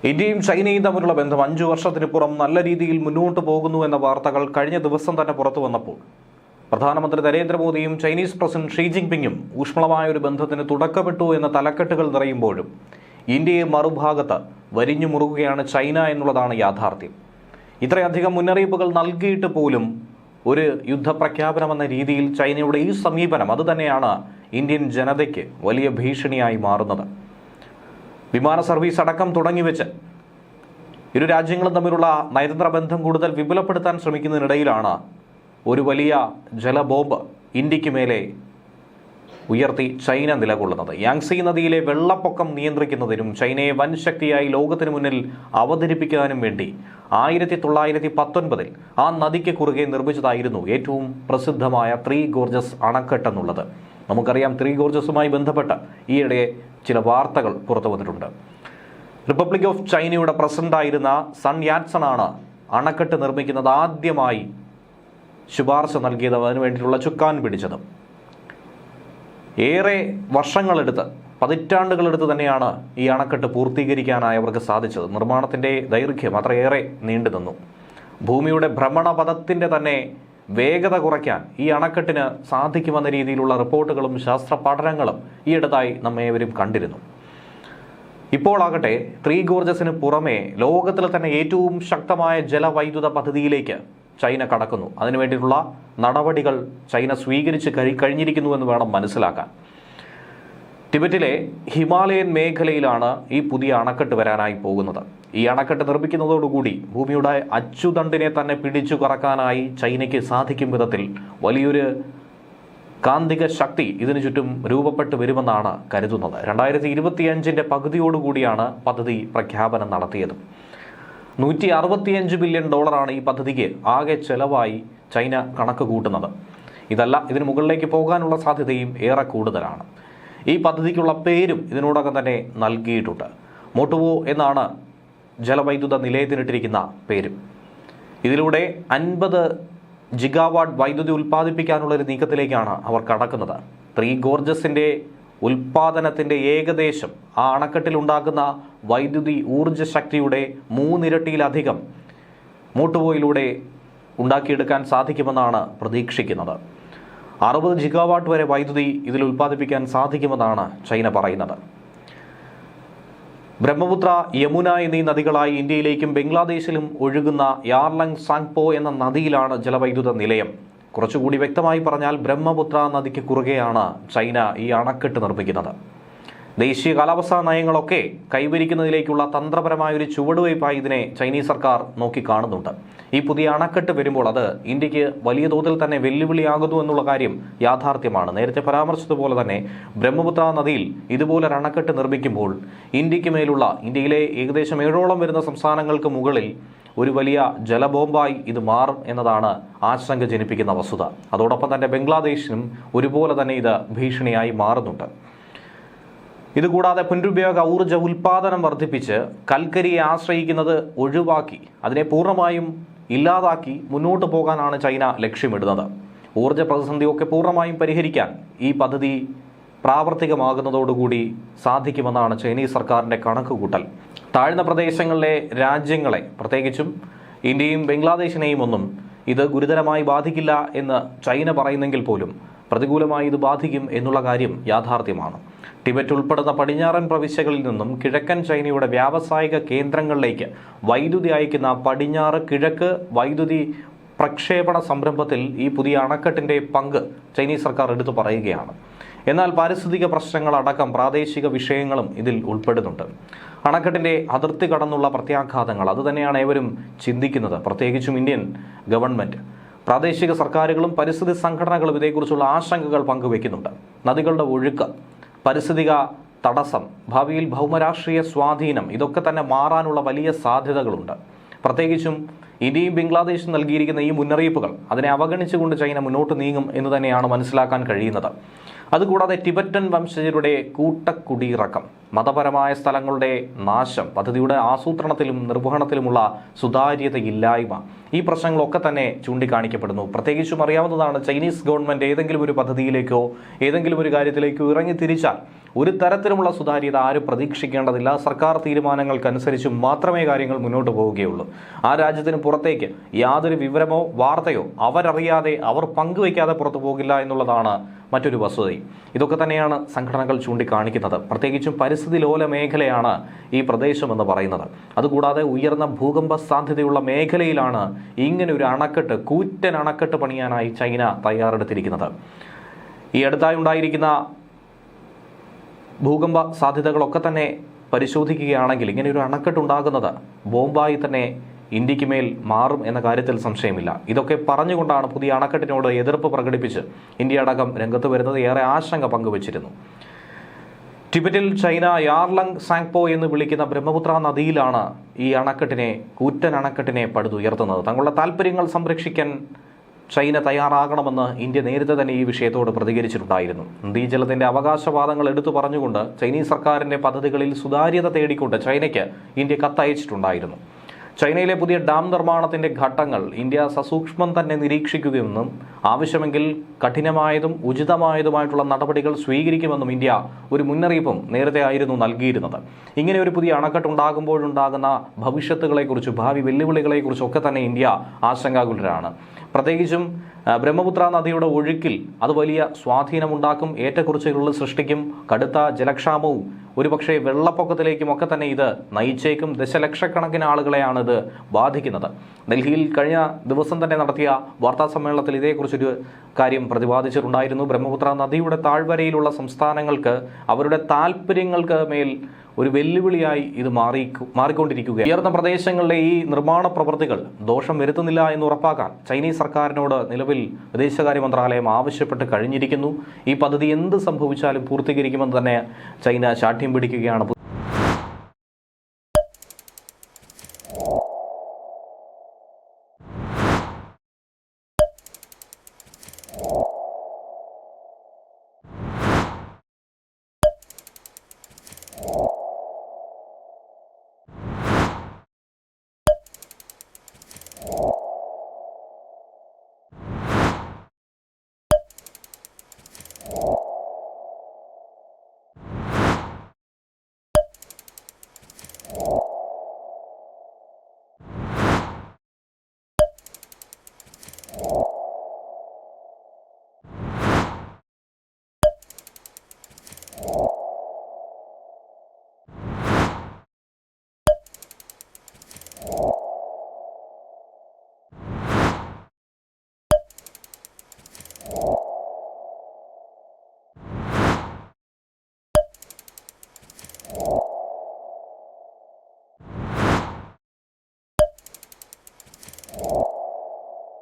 ഇന്ത്യയും ചൈനയും തമ്മിലുള്ള ബന്ധം 5 വർഷത്തിനിപ്പുറം നല്ല രീതിയിൽ മുന്നോട്ട് പോകുന്നു എന്ന വാർത്തകൾ കഴിഞ്ഞ ദിവസം തന്നെ പുറത്തു വന്നപ്പോൾ പ്രധാനമന്ത്രി നരേന്ദ്രമോദിയും ചൈനീസ് പ്രസിഡന്റ് ഷീ ജിൻപിങ്ങും ഊഷ്മളമായ ഒരു ബന്ധത്തിന് തുടക്കമിട്ടു എന്ന തലക്കെട്ടുകൾ നിറയുമ്പോഴും ഇന്ത്യയെ മറുഭാഗത്ത് വരിഞ്ഞു മുറുകുകയാണ് ചൈന എന്നുള്ളതാണ് യാഥാർത്ഥ്യം. ഇത്രയധികം മുന്നറിയിപ്പുകൾ നൽകിയിട്ട് പോലും ഒരു യുദ്ധപ്രഖ്യാപനമെന്ന രീതിയിൽ ചൈനയുടെ ഈ സമീപനം അതുതന്നെയാണ് ഇന്ത്യൻ ജനതയ്ക്ക് വലിയ ഭീഷണിയായി മാറുന്നത്. വിമാന സർവീസ് അടക്കം തുടങ്ങിവെച്ച് ഇരു രാജ്യങ്ങളും തമ്മിലുള്ള നയതന്ത്ര ബന്ധം കൂടുതൽ വിപുലപ്പെടുത്താൻ ശ്രമിക്കുന്നതിനിടയിലാണ് ഒരു വലിയ ജലബോംബ് ഇന്ത്യക്ക് മേലെ ഉയർത്തി ചൈന നിലകൊള്ളുന്നത്. യാങ്സി നദിയിലെ വെള്ളപ്പൊക്കം നിയന്ത്രിക്കുന്നതിനും ചൈനയെ വൻ ശക്തിയായി ലോകത്തിന് മുന്നിൽ അവതരിപ്പിക്കാനും വേണ്ടി 1919 ആ നദിക്ക് കുറുകെ നിർമ്മിച്ചതായിരുന്നു ഏറ്റവും പ്രസിദ്ധമായ ത്രീ ഗോർജസ് അണക്കെട്ടെന്നുള്ളത്. നമുക്കറിയാം, ത്രീ ഗോർജസുമായി ബന്ധപ്പെട്ട് ഈയിടെ ചില വാർത്തകൾ പുറത്തു വന്നിട്ടുണ്ട്. റിപ്പബ്ലിക് ഓഫ് ചൈനയുടെ പ്രസിഡന്റായിരുന്ന സൺ യാറ്റ്സൺ ആണ് അണക്കെട്ട് നിർമ്മിക്കുന്നത് ആദ്യമായി ശുപാർശ നൽകിയത്, അതിനു വേണ്ടിയിട്ടുള്ള ചുക്കാൻ പിടിച്ചത്. ഏറെ വർഷങ്ങളെടുത്ത്, പതിറ്റാണ്ടുകളെടുത്ത് തന്നെയാണ് ഈ അണക്കെട്ട് പൂർത്തീകരിക്കാനായി അവർക്ക് സാധിച്ചത്. നിർമ്മാണത്തിൻ്റെ ദൈർഘ്യം അത്രയേറെ നീണ്ടു നിന്നു. ഭൂമിയുടെ ഭ്രമണപഥത്തിൻ്റെ തന്നെ വേഗത കുറയ്ക്കാൻ ഈ അണക്കെട്ടിന് സാധിക്കുമെന്ന രീതിയിലുള്ള റിപ്പോർട്ടുകളും ശാസ്ത്ര പഠനങ്ങളും ഈയിടത്തായി നമ്മേവരും കണ്ടിരുന്നു. ഇപ്പോഴാകട്ടെ ത്രീ ഗോർജസിന് പുറമെ ലോകത്തിലെ തന്നെ ഏറ്റവും ശക്തമായ ജലവൈദ്യുത പദ്ധതിയിലേക്ക് ചൈന കടക്കുന്നു. അതിനുവേണ്ടിയിട്ടുള്ള നടപടികൾ ചൈന സ്വീകരിച്ച് കഴിഞ്ഞിരിക്കുന്നുവെന്ന് വേണം മനസ്സിലാക്കാൻ. ടിബറ്റിലെ ഹിമാലയൻ മേഖലയിലാണ് ഈ പുതിയ അണക്കെട്ട് വരാനായി പോകുന്നത്. ഈ അണക്കെട്ട് നിർമ്മിക്കുന്നതോടുകൂടി ഭൂമിയുടെ അച്ചുതണ്ടിനെ തന്നെ പിടിച്ചു കറക്കാനായി ചൈനയ്ക്ക് സാധിക്കും വിധത്തിൽ വലിയൊരു കാന്തിക ശക്തി ഇതിനു ചുറ്റും രൂപപ്പെട്ടു വരുമെന്നാണ് കരുതുന്നത്. 2025 പകുതിയോടുകൂടിയാണ് പദ്ധതി പ്രഖ്യാപനം നടത്തിയത്. $165 ബില്യൺ ഈ പദ്ധതിക്ക് ആകെ ചെലവായി ചൈന കണക്ക് കൂട്ടുന്നത്. ഇതിന് മുകളിലേക്ക് പോകാനുള്ള സാധ്യതയും ഏറെ കൂടുതലാണ്. ഈ പദ്ധതിക്കുള്ള പേരും ഇതിനോടകം തന്നെ നൽകിയിട്ടുണ്ട്. മോട്ടുവോ എന്നാണ് ജലവൈദ്യുത നിലയത്തിനിട്ടിരിക്കുന്ന പേരും. ഇതിലൂടെ 50 ജിഗാവാട്ട് വൈദ്യുതി ഉൽപ്പാദിപ്പിക്കാനുള്ള ഒരു നീക്കത്തിലേക്കാണ് അവർ കടക്കുന്നത്. ത്രീ ഗോർജസിൻ്റെ ഉൽപ്പാദനത്തിൻ്റെ ഏകദേശം ആ അണക്കെട്ടിലുണ്ടാക്കുന്ന വൈദ്യുതി ഊർജ്ജ ശക്തിയുടെ 3 ഇരട്ടിയിലധികം മോട്ടുവോയിലൂടെ ഉണ്ടാക്കിയെടുക്കാൻ സാധിക്കുമെന്നാണ് പ്രതീക്ഷിക്കുന്നത്. 60 ജിഗാവാട്ട് വരെ വൈദ്യുതി ഇതിൽ ഉൽപ്പാദിപ്പിക്കാൻ സാധിക്കുമെന്നാണ് ചൈന പറയുന്നത്. ബ്രഹ്മപുത്ര, യമുന എന്നീ നദികളായി ഇന്ത്യയിലേക്കും ബംഗ്ലാദേശിലും ഒഴുകുന്ന യാർലങ് സാങ്പോ എന്ന നദിയിലാണ് ജലവൈദ്യുത നിലയം. കുറച്ചുകൂടി വ്യക്തമായി പറഞ്ഞാൽ ബ്രഹ്മപുത്ര നദിക്ക് കുറുകെയാണ് ചൈന ഈ അണക്കെട്ട് നിർമ്മിക്കുന്നത്. ദേശീയ കാലാവസ്ഥാ നയങ്ങളൊക്കെ കൈവരിക്കുന്നതിലേക്കുള്ള തന്ത്രപരമായൊരു ചുവടുവയ്പായി ഇതിനെ ചൈനീസ് സർക്കാർ നോക്കിക്കാണുന്നുണ്ട്. ഈ പുതിയ അണക്കെട്ട് വരുമ്പോൾ അത് ഇന്ത്യക്ക് വലിയ തോതിൽ തന്നെ വെല്ലുവിളിയാകുന്നു എന്നുള്ള കാര്യം യാഥാർത്ഥ്യമാണ്. നേരത്തെ പരാമർശിച്ചതുപോലെ തന്നെ ബ്രഹ്മപുത്ര നദിയിൽ ഇതുപോലൊരു അണക്കെട്ട് നിർമ്മിക്കുമ്പോൾ ഇന്ത്യക്ക് മേലുള്ള, ഇന്ത്യയിലെ ഏകദേശം 7ഓളം വരുന്ന സംസ്ഥാനങ്ങൾക്ക് മുകളിൽ ഒരു വലിയ ജലബോംബായി ഇത് മാറും എന്നതാണ് ആശങ്ക ജനിപ്പിക്കുന്ന വസ്തുത. അതോടൊപ്പം തന്നെ ബംഗ്ലാദേശിനും ഒരുപോലെ തന്നെ ഇത് ഭീഷണിയായി മാറുന്നുണ്ട്. ഇതുകൂടാതെ പുനരുപയോഗ ഊർജ്ജ ഉൽപ്പാദനം വർദ്ധിപ്പിച്ച് കൽക്കരിയെ ആശ്രയിക്കുന്നത് ഒഴിവാക്കി അതിനെ പൂർണ്ണമായും ഇല്ലാതാക്കി മുന്നോട്ട് പോകാനാണ് ചൈന ലക്ഷ്യമിടുന്നത്. ഊർജ്ജ പ്രതിസന്ധിയൊക്കെ പൂർണ്ണമായും പരിഹരിക്കാൻ ഈ പദ്ധതി പ്രാവർത്തികമാകുന്നതോടുകൂടി സാധിക്കുമെന്നാണ് ചൈനീസ് സർക്കാരിൻ്റെ കണക്കുകൂട്ടൽ. താഴ്ന്ന പ്രദേശങ്ങളിലെ രാജ്യങ്ങളെ, പ്രത്യേകിച്ചും ഇന്ത്യയും ബംഗ്ലാദേശിനെയും ഒന്നും ഇത് ഗുരുതരമായി ബാധിക്കില്ല എന്ന് ചൈന പറയുന്നെങ്കിൽ പോലും പ്രതികൂലമായി ഇത് ബാധിക്കും എന്നുള്ള കാര്യം യാഥാർത്ഥ്യമാണ്. ടിബറ്റ് ഉൾപ്പെടുന്ന പടിഞ്ഞാറൻ പ്രവിശ്യകളിൽ നിന്നും കിഴക്കൻ ചൈനയുടെ വ്യാവസായിക കേന്ദ്രങ്ങളിലേക്ക് വൈദ്യുതി അയക്കുന്ന പടിഞ്ഞാറ് കിഴക്ക് വൈദ്യുതി പ്രക്ഷേപണ സംരംഭത്തിൽ ഈ പുതിയ അണക്കെട്ടിൻ്റെ പങ്ക് ചൈനീസ് സർക്കാർ എടുത്തു പറയുകയാണ്. എന്നാൽ പാരിസ്ഥിതിക പ്രശ്നങ്ങളടക്കം പ്രാദേശിക വിഷയങ്ങളും ഇതിൽ ഉൾപ്പെടുന്നുണ്ട്. അണക്കെട്ടിൻ്റെ അതിർത്തി കടന്നുള്ള പ്രത്യാഘാതങ്ങൾ അതുതന്നെയാണ് ഏവരും ചിന്തിക്കുന്നത്. പ്രത്യേകിച്ചും ഇന്ത്യൻ ഗവൺമെൻറ്, പ്രാദേശിക സർക്കാരുകളും പരിസ്ഥിതി സംഘടനകളും ഇതേക്കുറിച്ചുള്ള ആശങ്കകൾ പങ്കുവയ്ക്കുന്നുണ്ട്. നദികളുടെ ഒഴുക്ക്, പരിസ്ഥിതിക തടസ്സം, ഭാവിയിൽ ഭൗമരാഷ്ട്രീയ സ്വാധീനം ഇതൊക്കെ തന്നെ മാറാനുള്ള വലിയ സാധ്യതകളുണ്ട്. പ്രത്യേകിച്ചും ഇന്ത്യയും ബംഗ്ലാദേശും നൽകിയിരിക്കുന്ന ഈ മുന്നറിയിപ്പുകൾ അതിനെ അവഗണിച്ചുകൊണ്ട് ചൈന മുന്നോട്ട് നീങ്ങും എന്ന് തന്നെയാണ് മനസ്സിലാക്കാൻ കഴിയുന്നത്. അതുകൂടാതെ ടിബറ്റൻ വംശജരുടെ കൂട്ടക്കുടിയിറക്കം, മതപരമായ സ്ഥലങ്ങളുടെ നാശം, പദ്ധതിയുടെ ആസൂത്രണത്തിലും നിർവഹണത്തിലുമുള്ള സുതാര്യതയില്ലായ്മ, ഈ പ്രശ്നങ്ങളൊക്കെ തന്നെ ചൂണ്ടിക്കാണിക്കപ്പെടുന്നു. പ്രത്യേകിച്ചും അറിയാവുന്നതാണ്, ചൈനീസ് ഗവൺമെൻറ് ഏതെങ്കിലും ഒരു പദ്ധതിയിലേക്കോ ഏതെങ്കിലും ഒരു കാര്യത്തിലേക്കോ ഇറങ്ങി തിരിച്ചാൽ ഒരു തരത്തിലുമുള്ള സുതാര്യത ആരും പ്രതീക്ഷിക്കേണ്ടതില്ല. സർക്കാർ തീരുമാനങ്ങൾക്കനുസരിച്ച് മാത്രമേ കാര്യങ്ങൾ മുന്നോട്ട് പോവുകയുള്ളൂ. ആ രാജ്യത്തിന് പുറത്തേക്ക് യാതൊരു വിവരമോ വാർത്തയോ അവരറിയാതെ, അവർ പങ്കുവയ്ക്കാതെ പുറത്തു പോകില്ല എന്നുള്ളതാണ് മറ്റൊരു വസ്തുത. ഇതൊക്കെ തന്നെയാണ് സംഘടനകൾ ചൂണ്ടിക്കാണിക്കുന്നത്. പ്രത്യേകിച്ചും പരിസ്ഥിതി ലോല മേഖലയാണ് ഈ പ്രദേശമെന്ന് പറയുന്നത്. അതുകൂടാതെ ഉയർന്ന ഭൂകമ്പ സാധ്യതയുള്ള മേഖലയിലാണ് ഇങ്ങനെ ഒരു അണക്കെട്ട്, കൂറ്റൻ അണക്കെട്ട് പണിയാനായി ചൈന തയ്യാറെടുത്തിരിക്കുന്നത്. ഈ അടുത്തായി ഉണ്ടായിരിക്കുന്ന ഭൂകമ്പ സാധ്യതകളൊക്കെ തന്നെ പരിശോധിക്കുകയാണെങ്കിൽ ഇങ്ങനെ ഒരു അണക്കെട്ടുണ്ടാകുന്നത് ബോംബായി തന്നെ ഇന്ത്യക്ക് മേൽ മാറും എന്ന കാര്യത്തിൽ സംശയമില്ല. ഇതൊക്കെ പറഞ്ഞുകൊണ്ടാണ് പുതിയ അണക്കെട്ടിനോട് എതിർപ്പ് പ്രകടിപ്പിച്ച് ഇന്ത്യ അടക്കം രംഗത്ത് വരുന്നത്. ഏറെ ആശങ്ക പങ്കുവച്ചിരുന്നു. ടിബറ്റിൽ ചൈന യാർലങ് സാങ്പോ എന്ന് വിളിക്കുന്ന ബ്രഹ്മപുത്ര നദിയിലാണ് ഈ അണക്കെട്ടിനെ, കൂറ്റൻ അണക്കെട്ടിനെ പടുത്തുയർത്തുന്നത്. തങ്ങളുടെ താല്പര്യങ്ങൾ സംരക്ഷിക്കാൻ ചൈന തയ്യാറാകണമെന്ന് ഇന്ത്യ നേരത്തെ തന്നെ ഈ വിഷയത്തോട് പ്രതികരിച്ചിട്ടുണ്ടായിരുന്നു. നദീജലത്തിന്റെ അവകാശവാദങ്ങൾ എടുത്തു പറഞ്ഞുകൊണ്ട് ചൈനീസ് സർക്കാരിന്റെ പദ്ധതികളിൽ സുതാര്യത തേടിക്കൊണ്ട് ചൈനയ്ക്ക് ഇന്ത്യ കത്തയച്ചിട്ടുണ്ടായിരുന്നു. ചൈനയിലെ പുതിയ ഡാം നിർമ്മാണത്തിന്റെ ഘട്ടങ്ങൾ ഇന്ത്യ സസൂക്ഷ്മം തന്നെ നിരീക്ഷിക്കുകയെന്നും ആവശ്യമെങ്കിൽ കഠിനമായതും ഉചിതമായതുമായിട്ടുള്ള നടപടികൾ സ്വീകരിക്കുമെന്നും ഇന്ത്യ ഒരു മുന്നറിയിപ്പും നേരത്തെ ആയിരുന്നു നൽകിയിരുന്നത്. ഇങ്ങനെ ഒരു പുതിയ അണക്കെട്ട് ഉണ്ടാകുമ്പോഴുണ്ടാകുന്ന ഭവിഷ്യത്തുകളെക്കുറിച്ച്, ഭാവി വെല്ലുവിളികളെക്കുറിച്ചും ഒക്കെ തന്നെ ഇന്ത്യ ആശങ്കാകുലരാണ്. പ്രത്യേകിച്ചും ബ്രഹ്മപുത്ര നദിയുടെ ഒഴുക്കിൽ അത് വലിയ സ്വാധീനമുണ്ടാക്കും, ഏറ്റക്കുറച്ചിലുകൾ സൃഷ്ടിക്കും, കടുത്ത ജലക്ഷാമവും ഒരുപക്ഷെ വെള്ളപ്പൊക്കത്തിലേക്കും ഒക്കെ തന്നെ ഇത് നയിച്ചേക്കും. ദശലക്ഷക്കണക്കിന് ആളുകളെയാണ് ഇത് ബാധിക്കുന്നത്. ഡൽഹിയിൽ കഴിഞ്ഞ ദിവസം തന്നെ നടത്തിയ വാർത്താ സമ്മേളനത്തിൽ ഇതേക്കുറിച്ചൊരു കാര്യം പ്രതിപാദിച്ചിട്ടുണ്ടായിരുന്നു. ബ്രഹ്മപുത്ര നദിയുടെ താഴ്വരയിലുള്ള സംസ്ഥാനങ്ങൾക്ക് അവരുടെ താല്പര്യങ്ങൾക്ക് മേൽ ഒരു വെല്ലുവിളിയായി ഇത് മാറിക്കൊണ്ടിരിക്കുകയാണ്. ഉയർന്ന പ്രദേശങ്ങളിലെ ഈ നിർമ്മാണ പ്രവൃത്തികൾ ദോഷം വരുത്തുന്നില്ല എന്ന് ഉറപ്പാക്കാൻ ചൈനീസ് സർക്കാരിനോട് നിലവിൽ വിദേശകാര്യ മന്ത്രാലയം ആവശ്യപ്പെട്ട് കഴിഞ്ഞിരിക്കുന്നു. ഈ പദ്ധതി എന്ത് സംഭവിച്ചാലും പൂർത്തീകരിക്കുമെന്ന് തന്നെ ചൈന ശാഠ്യം പിടിക്കുകയാണ്.